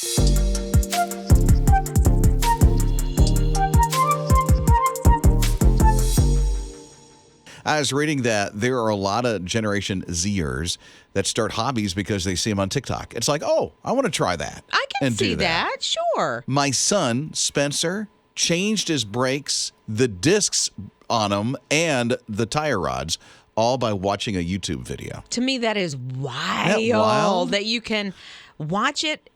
I was reading that there are a lot of Generation Zers that start hobbies because they see them on TikTok. It's like, oh, I want to try that. I can see that. Sure. My son, Spencer, changed his brakes, the discs on them, and the tire rods, all by watching a YouTube video. To me, that is wild that you can watch it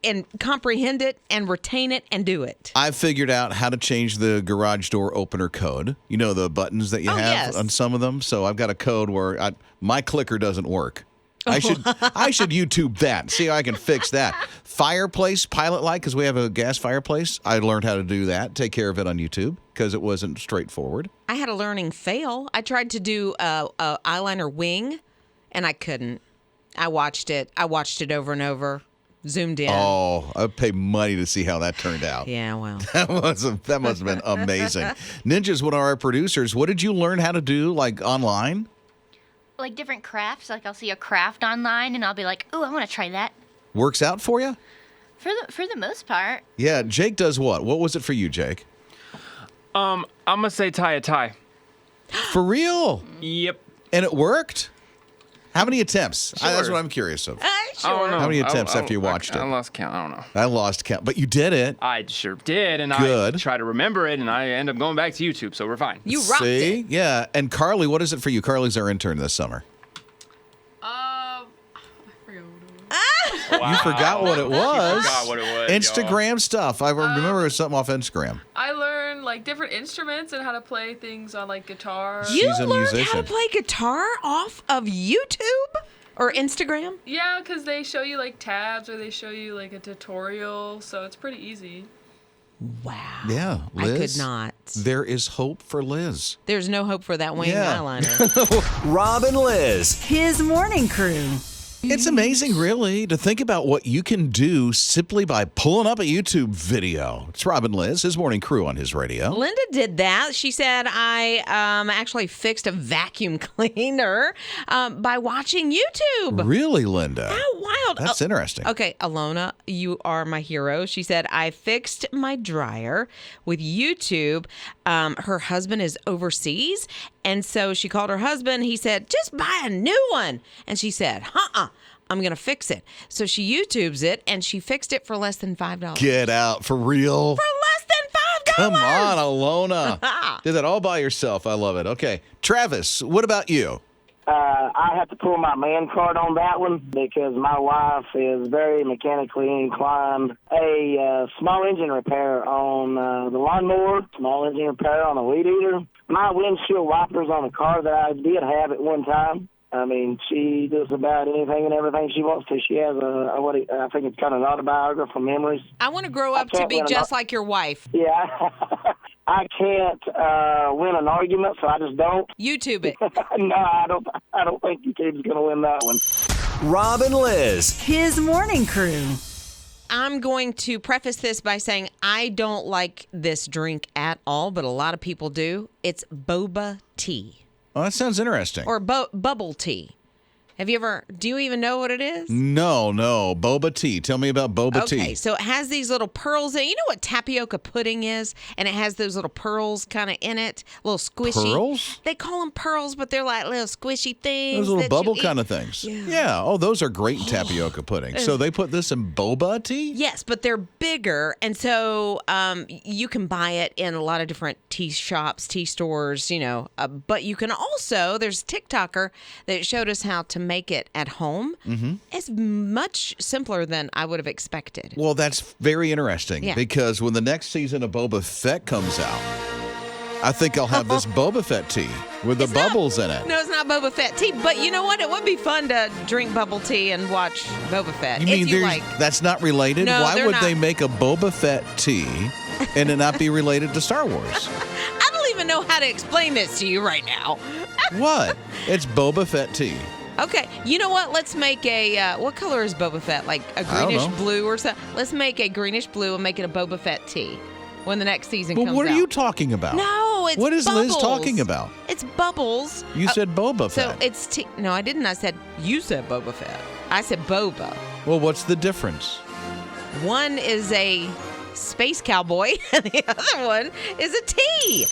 and comprehend it and retain it and do it. I figured out how to change the garage door opener code. You know the buttons that you have on some of them? So I've got a code where my clicker doesn't work. I should YouTube that. See how I can fix that. Fireplace pilot light, because we have a gas fireplace. I learned how to do that, take care of it on YouTube, because it wasn't straightforward. I had a learning fail. I tried to do a eyeliner wing, and I couldn't. I watched it over and over. Zoomed in. Oh, I'd pay money to see how that turned out. Yeah, well. That must have been amazing. Ninja's one of our producers. What did you learn how to do, like, online? Like different crafts. Like I'll see a craft online and I'll be like, "Ooh, I want to try that." Works out for you? For the most part. Yeah, Jake does what? What was it for you, Jake? I'm going to say tie a tie. For real? Yep. And it worked? How many attempts? Sure. That's what I'm curious of. Sure. I don't know. How many attempts after you watched it? I lost count. I don't know. I lost count, but you did it. I sure did, and Good. I try to remember it, and I end up going back to YouTube, so we're fine. You rocked See? it. Yeah. And Carly, what is it for you? Carly's our intern this summer. Wow. You forgot what it was. Forgot what it was. Instagram stuff. I remember it was something off Instagram. I learned like different instruments and how to play things on like guitar. You She's a learned musician. how to play guitar off of YouTube or Instagram? Yeah, because they show you like tabs or they show you like a tutorial, so it's pretty easy. Wow. Yeah, Liz. I could not. There is hope for Liz. There's no hope for that wing Yeah. eyeliner. Rob and Liz. His morning crew. It's amazing, really, to think about what you can do simply by pulling up a YouTube video. It's Rob and Liz, his morning crew on his radio. Linda did that. She said, I actually fixed a vacuum cleaner by watching YouTube. Really, Linda? How wild. That's interesting. Okay, Alona, you are my hero. She said, I fixed my dryer with YouTube. Her husband is overseas, and so she called her husband. He said, just buy a new one. And she said, I'm going to fix it. So she YouTubes it, and she fixed it for less than $5. Get out. For real? For less than $5. Come on, Alona. Did that all by yourself. I love it. Okay. Travis, what about you? I have to pull my man card on that one because my wife is very mechanically inclined. A small engine repair on the lawnmower, small engine repair on a weed eater. My windshield wipers on a car that I did have at one time. I mean, she does about anything and everything she wants to. She has I think it's kind of an autobiography from memories. I want to grow up to be just like your wife. Yeah. I can't win an argument, so I just don't. YouTube it. No, I don't think YouTube's going to win that one. Rob and Liz. His morning crew. I'm going to preface this by saying I don't like this drink at all, but a lot of people do. It's boba tea. Oh, that sounds interesting. Or bubble tea. Do you even know what it is? No. Boba tea. Tell me about boba tea. Okay, so it has these little pearls in it. You know what tapioca pudding is? And it has those little pearls kind of in it, a little squishy. Pearls? They call them pearls, but they're like little squishy things. Those little that bubble you kind eat. of things. Yeah. Oh, those are great in tapioca pudding. So they put this in boba tea? Yes, but they're bigger, and so you can buy it in a lot of different tea shops, tea stores, but you can also, there's a TikToker that showed us how to make it at home. Mm-hmm. It's much simpler than I would have expected. Well, that's very interesting because when the next season of Boba Fett comes out, I think I'll have this Boba Fett tea with the bubbles in it. No, it's not Boba Fett tea, but you know what? It would be fun to drink bubble tea and watch Boba Fett. You mean that's not related? No, Why would not. they make a Boba Fett tea and it not be related to Star Wars? I don't even know how to explain this to you right now. What? It's Boba Fett tea. Okay, you know what? Let's make what color is Boba Fett? Like a greenish blue or something? Let's make a greenish blue and make it a Boba Fett tea when the next season comes out. But what are you talking about? No, it's What is bubbles. Liz talking about? It's bubbles. You said Boba Fett. So it's tea. No, I didn't. I said, you said Boba Fett. I said boba. Well, what's the difference? One is a space cowboy, and the other one is a T.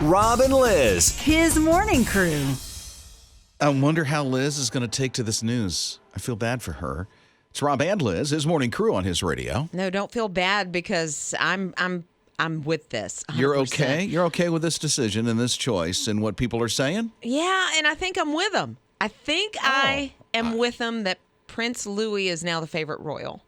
Rob and Liz. His morning crew. I wonder how Liz is going to take to this news. I feel bad for her. It's Rob and Liz, his morning crew on his radio. No, don't feel bad because I'm with this. 100%. You're okay? You're okay with this decision and this choice and what people are saying? Yeah, and I think I'm with them. I think I am with them that Prince Louis is now the favorite royal,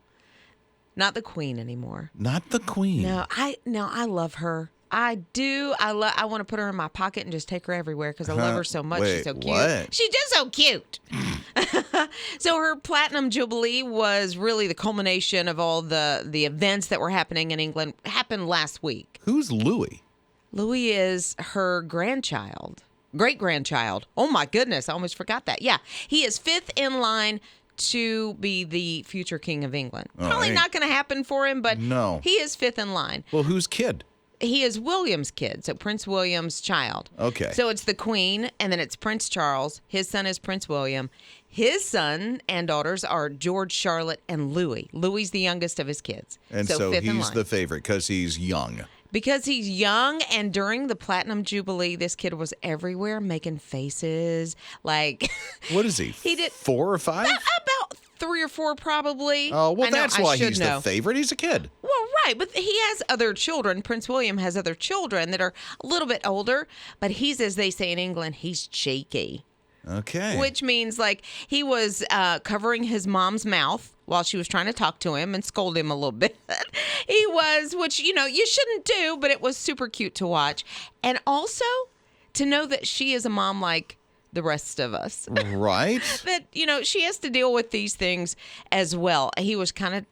not the Queen anymore. Not the Queen. No, I love her. I do. I want to put her in my pocket and just take her everywhere because I love her so much. Wait, She's so cute. what? She's just so cute. So her Platinum Jubilee was really the culmination of all the events that were happening in England. Happened last week. Who's Louis? Louis is her grandchild, great-grandchild. Oh, my goodness. I almost forgot that. Yeah. He is fifth in line to be the future king of England. Probably not going to happen for him, but No. he is fifth in line. Well, whose kid? He is William's kid, so Prince William's child. Okay. So it's the Queen, and then it's Prince Charles. His son is Prince William. His son and daughters are George, Charlotte, and Louis. Louis's the youngest of his kids. And so fifth in he's line. the favorite because he's young. Because he's young, and during the Platinum Jubilee, this kid was everywhere making faces. Like, What is he? He did 4 or 5? about 3 or 4 probably. Oh, well, I know, that's I why should he's know. the favorite. He's a kid. Well, right, but he has other children. Prince William has other children that are a little bit older, but he's, as they say in England, he's cheeky. Okay. Which means, like, he was covering his mom's mouth while she was trying to talk to him and scold him a little bit. He was, which, you shouldn't do, but it was super cute to watch. And also to know that she is a mom like the rest of us. Right? That, she has to deal with these things as well. He was kind of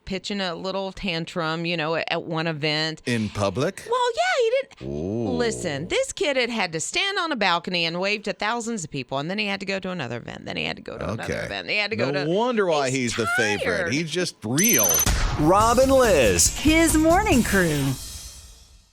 pitching a little tantrum, at one event. In public? Well, yeah, he didn't. Ooh. Listen, this kid had to stand on a balcony and wave to thousands of people, and then he had to go to another event. Then he had to go to another event. He had to go to. No wonder why he's the tired. favorite. He's just real. Rob and Liz. His morning crew.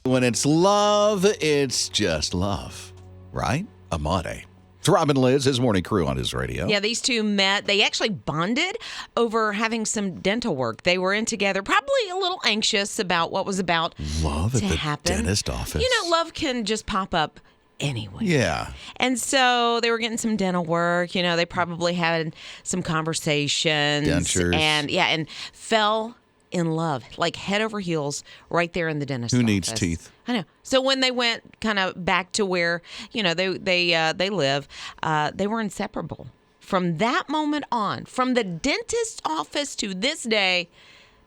When it's love, it's just love. Right? Amore. It's Rob and Liz, his morning crew on his radio. Yeah, these two met. They actually bonded over having some dental work. They were in together, probably a little anxious about what was about Love to at the happen. dentist office. Love can just pop up anyway. Yeah. And so they were getting some dental work. They probably had some conversations. Dentures. And fell in love, like head over heels, right there in the dentist office. Who needs teeth? I know. So when they went kind of back to where, they live, they were inseparable. From that moment on, from the dentist office to this day,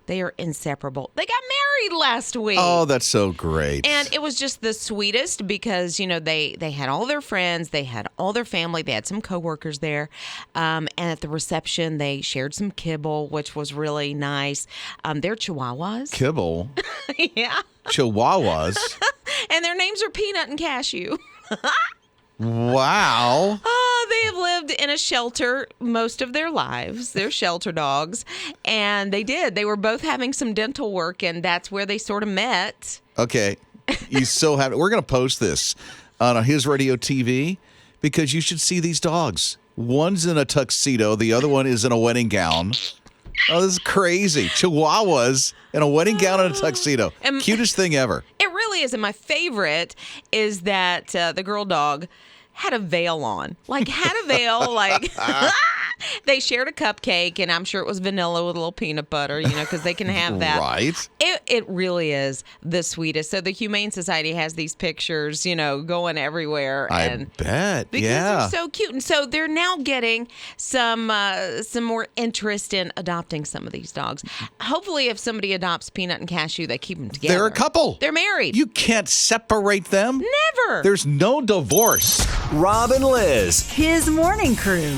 they are inseparable. They got married last week. Oh, that's so great. And it was just the sweetest because, they had all their friends, they had all their family, they had some coworkers there. And at the reception, they shared some kibble, which was really nice. They're Chihuahuas. Kibble. Yeah. Chihuahuas. And their names are Peanut and Cashew. Wow. Oh, they have lived in a shelter most of their lives. They're shelter dogs. And they did. They were both having some dental work, and that's where they sort of met. Okay. You so have. We're going to post this on His Radio TV because you should see these dogs. One's in a tuxedo. The other one is in a wedding gown. Oh, this is crazy. Chihuahuas in a wedding gown and a tuxedo. Cutest thing ever. It really is. And my favorite is that the girl dog had a veil on. They shared a cupcake, and I'm sure it was vanilla with a little peanut butter, because they can have that. Right. It really is the sweetest. So the Humane Society has these pictures, going everywhere. I bet. Because Yeah. they're so cute. And so they're now getting some more interest in adopting some of these dogs. Hopefully, if somebody adopts Peanut and Cashew, they keep them together. They're a couple. They're married. You can't separate them. Never. There's no divorce. Rob and Liz. His morning crew.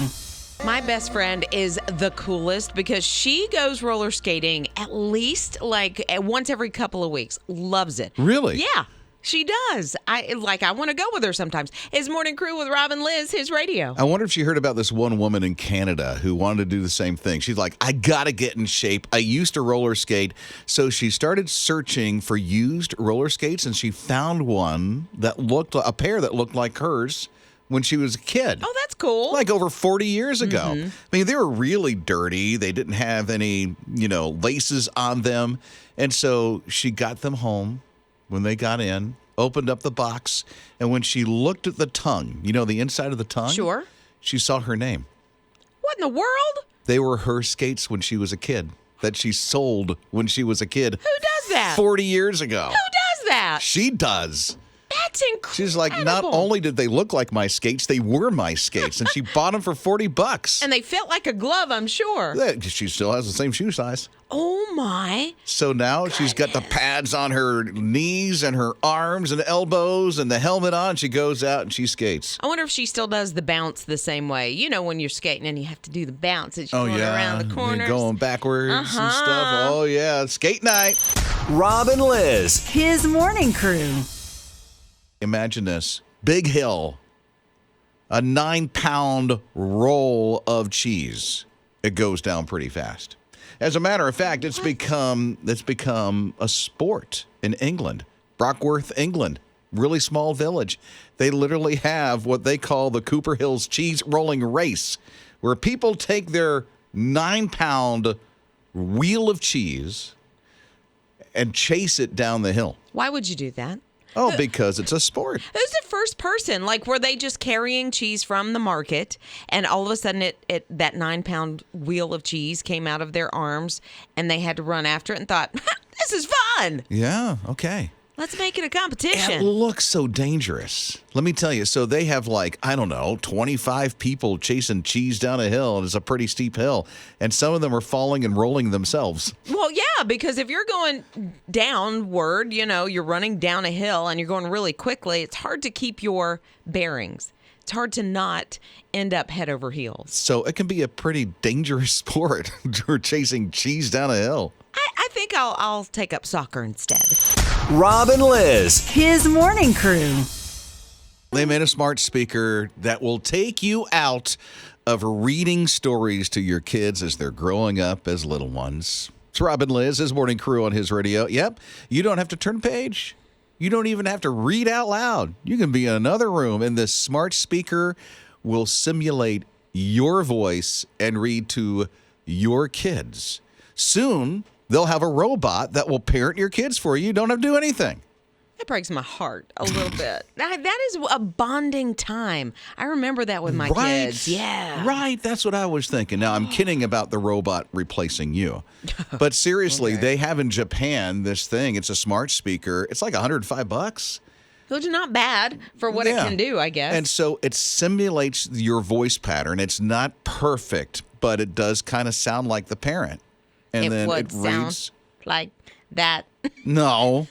My best friend is the coolest because she goes roller skating at least once every couple of weeks. Loves it. Really? Yeah, she does. I want to go with her sometimes. His morning crew with Rob and Liz, his radio. I wonder if she heard about this one woman in Canada who wanted to do the same thing. She's like, I got to get in shape. I used to roller skate. So she started searching for used roller skates, and she found a pair that looked like hers. when she was a kid. Oh, that's cool. Like over 40 years ago. I mean, they were really dirty. They didn't have any, laces on them. And so she got them home when they got in, opened up the box, and when she looked at the tongue, the inside of the tongue, Sure. she saw her name. What in the world? They were her skates when she was a kid that she sold when she was a kid. Who does that? 40 years ago. Who does that? She does. That's incredible. She's like, not only did they look like my skates, they were my skates. And she bought them for $40. And they fit like a glove, I'm sure. She still has the same shoe size. Oh, my. So now she's got the pads on her knees and her arms and elbows and the helmet on. She goes out and she skates. I wonder if she still does the bounce the same way. When you're skating and you have to do the bounce. It's going around the corners. Going backwards and stuff. Oh, yeah. Skate night. Rob and Liz. His morning crew. Imagine this. Big hill. A 9-pound roll of cheese. It goes down pretty fast. As a matter of fact, it's become a sport in England. Brockworth, England. Really small village. They literally have what they call the Cooper Hills Cheese Rolling Race, where people take their 9-pound wheel of cheese and chase it down the hill. Why would you do that? Oh, because it's a sport. Who's the first person? Like, were they just carrying cheese from the market, and all of a sudden that 9-pound wheel of cheese came out of their arms, and they had to run after it and thought, this is fun. Yeah, okay. Let's make it a competition. It looks so dangerous. Let me tell you. So they have 25 people chasing cheese down a hill, and it's a pretty steep hill. And some of them are falling and rolling themselves. Well, yeah, because if you're going downward, you're running down a hill and you're going really quickly, it's hard to keep your bearings. It's hard to not end up head over heels. So it can be a pretty dangerous sport. We're chasing cheese down a hill. I think I'll take up soccer instead. Rob and Liz. His morning crew. They made a smart speaker that will take you out of reading stories to your kids as they're growing up as little ones. It's Rob and Liz, his morning crew on his radio. Yep, you don't have to turn page. You don't even have to read out loud. You can be in another room, and this smart speaker will simulate your voice and read to your kids. Soon, they'll have a robot that will parent your kids for you. You don't have to do anything. That breaks my heart a little bit. That is a bonding time. I remember that with my kids. Yeah. Right. That's what I was thinking. Now, I'm kidding about the robot replacing you. But seriously, They have in Japan this thing. It's a smart speaker. It's like $105. Which is not bad for what it can do, I guess. And so it simulates your voice pattern. It's not perfect, but it does kind of sound like the parent. And then would it sound reads like that. No.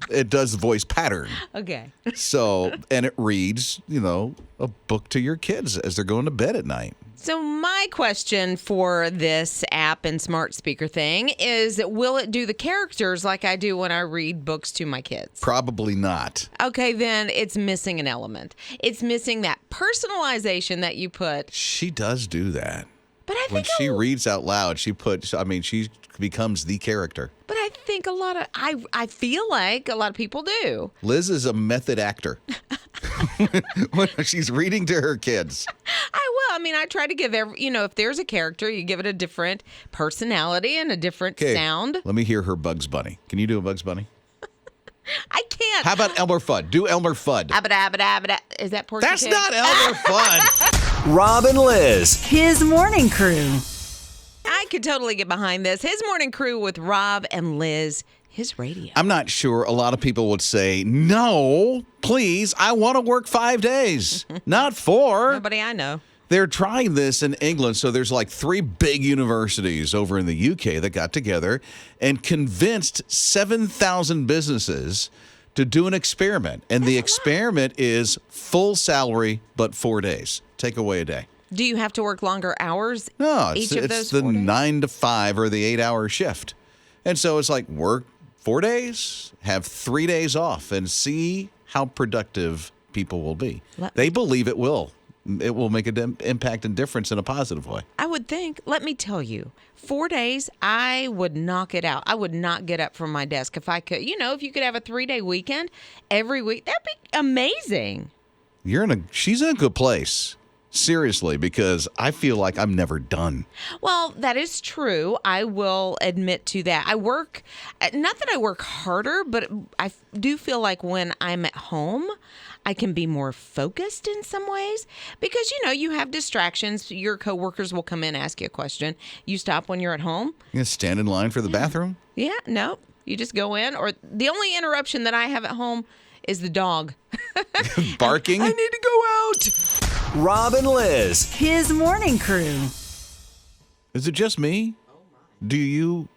It does the voice pattern. Okay. So, and it reads, a book to your kids as they're going to bed at night. So my question for this app and smart speaker thing is, will it do the characters like I do when I read books to my kids? Probably not. Okay, then it's missing an element. It's missing that personalization that you put. She does do that. But I When think she reads out loud, she becomes the character. But I think I feel like a lot of people do. Liz is a method actor. When she's reading to her kids. I will. I try to give if there's a character, you give it a different personality and a different sound. Let me hear her Bugs Bunny. Can you do a Bugs Bunny? I can't. How about Elmer Fudd? Do Elmer Fudd. Abba, abba, abba, abba. Is that Porky That's Pig? not Elmer Fudd. Rob and Liz. His morning crew. I could totally get behind this. His morning crew with Rob and Liz, his radio. I'm not sure. A lot of people would say, no, please, I want to work 5 days, not 4. Nobody I know. They're trying this in England. So there's 3 big universities over in the UK that got together and convinced 7,000 businesses to do an experiment. And the experiment is full salary, but 4 days. Take away a day. Do you have to work longer hours? No, each it's of those the 4 days? 9 to 5 or the 8-hour shift. And so it's work 4 days, have 3 days off, and see how productive people will be. They believe it will. It will make an impact and difference in a positive way. I would think. Let me tell you, 4 days, I would knock it out. I would not get up from my desk if I could. If you could have a 3-day weekend every week, that'd be amazing. she's in a good place. Seriously, because I feel like I'm never done. Well, that is true. I will admit to that. I work, not that I work harder, but I do feel like when I'm at home, I can be more focused in some ways because, you have distractions. Your coworkers will come in, ask you a question. You stop when you're at home. You stand in line for the bathroom? Yeah, no. You just go in. Or the only interruption that I have at home is the dog. Barking? I need to go out. Rob and Liz. His morning crew. Is it just me? Do you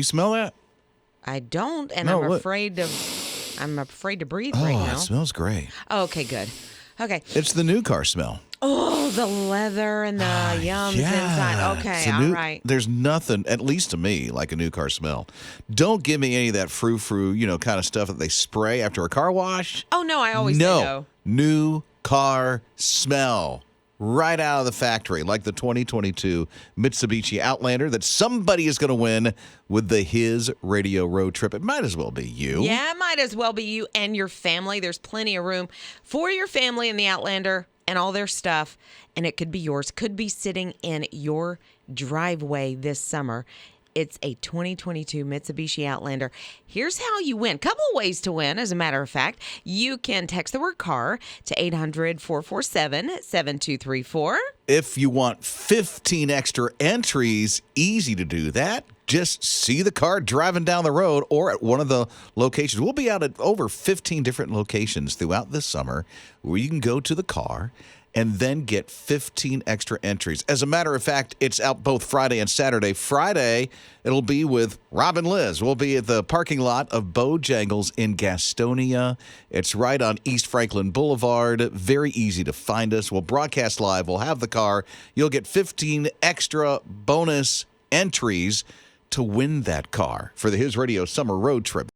smell that? I don't, and No, I'm what? afraid to breathe Oh, right now. it smells great. Okay, good. Okay. It's the new car smell. Oh, the leather and the yums inside. Okay, It's a all right. There's nothing, at least to me, like a new car smell. Don't give me any of that frou-frou, kind of stuff that they spray after a car wash. Oh, no, I always say no. New car smell. Right out of the factory, like the 2022 Mitsubishi Outlander that somebody is going to win with the His Radio road trip. It might as well be you. Yeah, it might as well be you and your family. There's plenty of room for your family in the Outlander and all their stuff, and it could be yours. Could be sitting in your driveway this summer. It's a 2022 Mitsubishi Outlander. Here's how you win. Couple of ways to win, as a matter of fact. You can text the word car to 800-447-7234. If you want 15 extra entries, easy to do that. Just see the car driving down the road or at one of the locations. We'll be out at over 15 different locations throughout this summer where you can go to the car and then get 15 extra entries. As a matter of fact, it's out both Friday and Saturday. Friday, it'll be with Rob and Liz. We'll be at the parking lot of Bojangles in Gastonia. It's right on East Franklin Boulevard. Very easy to find us. We'll broadcast live. We'll have the car. You'll get 15 extra bonus entries to win that car for the His Radio Summer Road Trip.